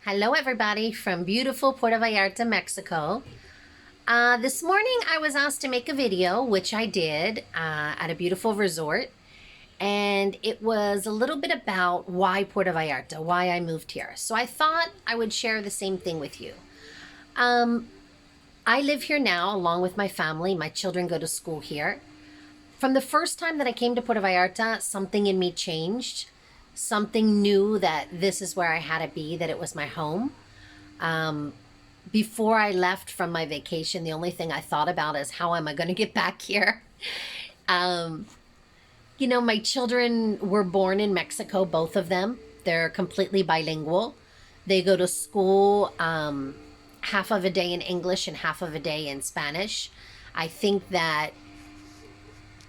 Hello, everybody from beautiful Puerto Vallarta, Mexico. This morning I was asked to make a video, which I did at a beautiful resort. And it was a little bit about why Puerto Vallarta, why I moved here. So I thought I would share the same thing with you. Um, I live here now along with my family. My children go to school here. From the first time that I came to Puerto Vallarta, something in me changed. Something knew that this is where I had to be, that it was my home. Um, Before I left from my vacation, the only thing I thought about is how am I going to get back here? Um, my children were born in Mexico, both of them. They're completely bilingual. They go to school half of a day in English and half of a day in Spanish. I think that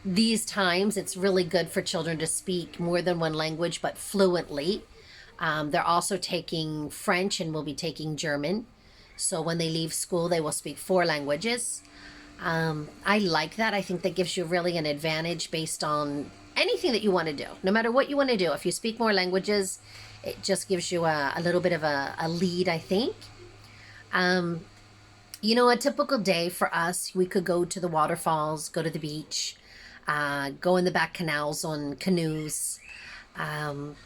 these times it's really good for children to speak more than one language, but fluently. They're also taking French and will be taking German. So when they leave school, they will speak four languages. I like that. I think that gives you really an advantage based on anything that you want to do. No matter what you want to do, if you speak more languages, it just gives you a little bit of a lead, I think. Um, a typical day for us, we could go to the waterfalls, go to the beach, go in the back canals on canoes. Um,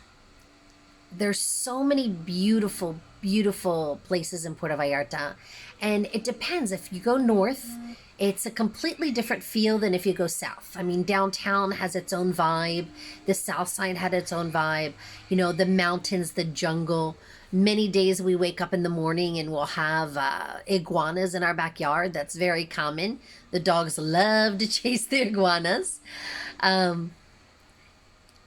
there's so many beautiful, beautiful places in Puerto Vallarta. And it depends. If you go north, it's a completely different feel than if you go south. I mean, downtown has its own vibe. The south side had its own vibe. The mountains, the jungle. Many days we wake up in the morning and we'll have iguanas in our backyard. That's very common. The dogs love to chase the iguanas. Um,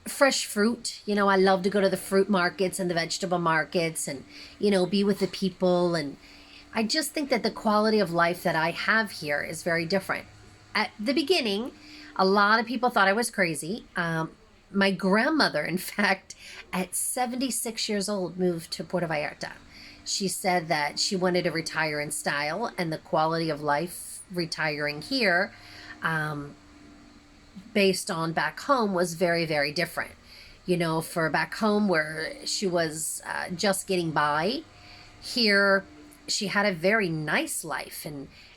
Fresh fruit. I love to go to the fruit markets and the vegetable markets and, be with the people. And I just think that the quality of life that I have here is very different. At the beginning, a lot of people thought I was crazy. My grandmother, in fact, at 76 years old, moved to Puerto Vallarta. She said that she wanted to retire in style, and the quality of life retiring here, um, based on back home, was very, very different. For back home where she was just getting by, here she had a very nice life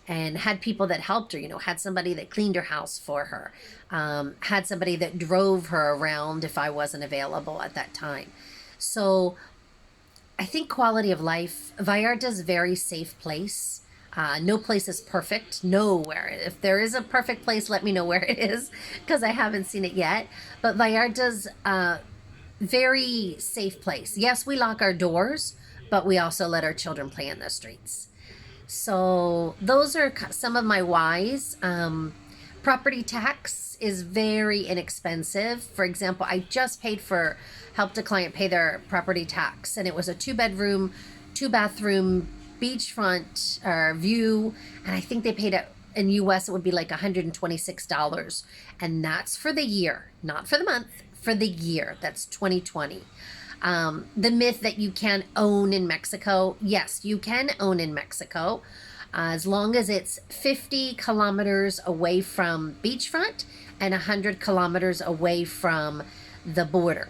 and had people that helped her, had somebody that cleaned her house for her, had somebody that drove her around if I wasn't available at that time. So I think quality of life, Vallarta's a very safe place. No place is perfect, nowhere. If there is a perfect place, let me know where it is, because I haven't seen it yet. But Vallarta's a very safe place. Yes, we lock our doors, but we also let our children play in the streets. So those are some of my whys. Property tax is very inexpensive. For example, I just helped a client pay their property tax, and it was a 2-bedroom, 2-bathroom beachfront view, and I think they paid it in US it would be like $126, and that's for the year, not for the month, for the year. That's 2020. The myth that you can own in Mexico, yes, you can own in Mexico, as long as it's 50 kilometers away from beachfront and 100 kilometers away from the border.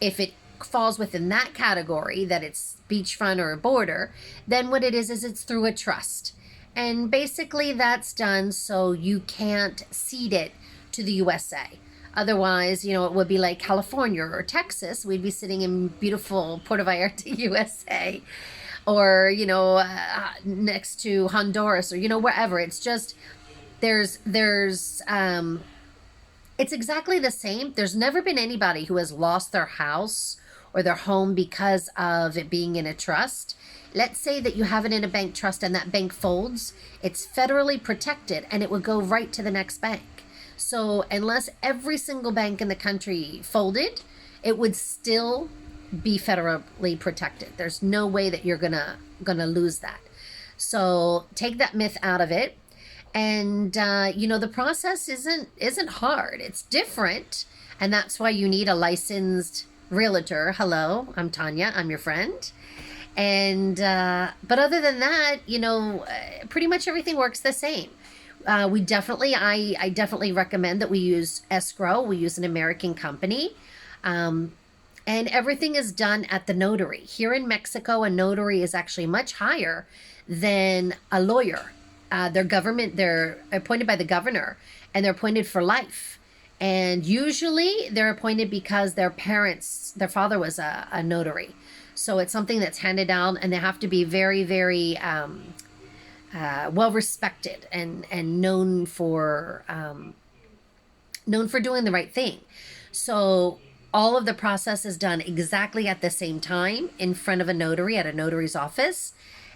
If it falls within that category, that it's beachfront or a border, then what it is it's through a trust. And basically that's done so you can't cede it to the USA. Otherwise, it would be like California or Texas. We'd be sitting in beautiful Puerto Vallarta, USA, or, next to Honduras, or, wherever. It's just, it's exactly the same. There's never been anybody who has lost their house or their home because of it being in a trust. Let's say that you have it in a bank trust and that bank folds. It's federally protected and it would go right to the next bank. So unless every single bank in the country folded, it would still be federally protected. There's no way that you're gonna lose that. So take that myth out of it. And the process isn't hard. It's different, and that's why you need a licensed realtor. Hello, I'm Tanya. I'm your friend. And but other than that, pretty much everything works the same. I definitely recommend that we use escrow. We use an American company. And everything is done at the notary. Here in Mexico, a notary is actually much higher than a lawyer. They're appointed by the governor, and they're appointed for life. And usually they're appointed because their father was a notary. So it's something that's handed down, and they have to be very, very well respected and known for doing the right thing. So all of the process is done exactly at the same time in front of a notary at a notary's office.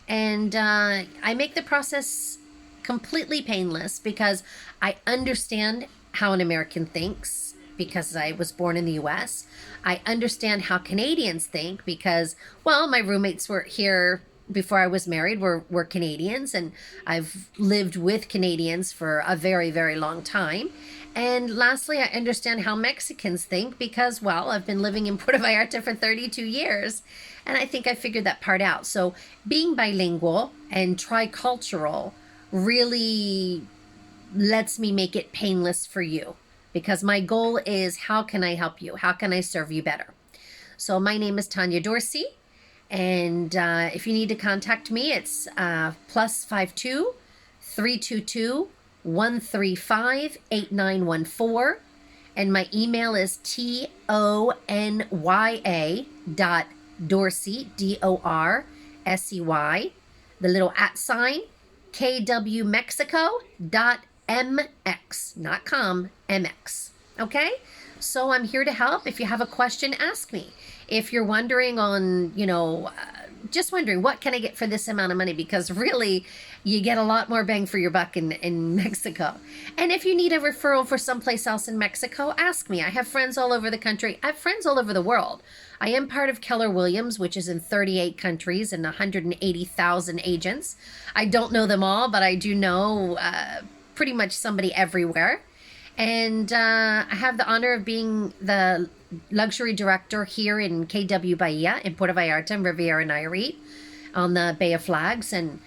And I make the process completely painless because I understand how an American thinks because I was born in the US. I understand how Canadians think because, well, my roommates were here before I was married were Canadians, and I've lived with Canadians for a very, very long time. And lastly, I understand how Mexicans think because, well, I've been living in Puerto Vallarta for 32 years, and I think I figured that part out. So being bilingual and tricultural really lets me make it painless for you because my goal is, how can I help you? How can I serve you better? So my name is Tanya Dorsey. And if you need to contact me, it's +52 322 135 8914. And my email is tonya.dorsey, DORSEY, the little @ kwmexico.mx, not com, mx. Okay? So I'm here to help. If you have a question, ask me. If you're wondering just wondering, what can I get for this amount of money? Because really, you get a lot more bang for your buck in Mexico. And if you need a referral for someplace else in Mexico, ask me. I have friends all over the country. I have friends all over the world. I am part of Keller Williams, which is in 38 countries and 180,000 agents. I don't know them all, but I do know pretty much somebody everywhere. And I have the honor of being the luxury director here in KW Bahia in Puerto Vallarta and Riviera Nayarit on the Bay of Flags. And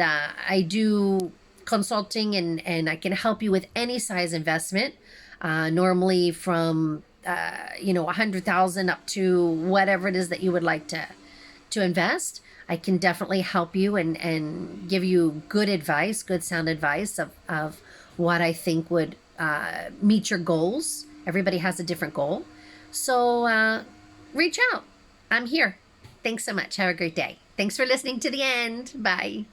I do consulting, and I can help you with any size investment, normally from 100,000 up to whatever it is that you would like to invest. I can definitely help you and give you good advice, good sound advice of what I think would meet your goals. Everybody has a different goal. So reach out. I'm here. Thanks so much. Have a great day. Thanks for listening to the end. Bye.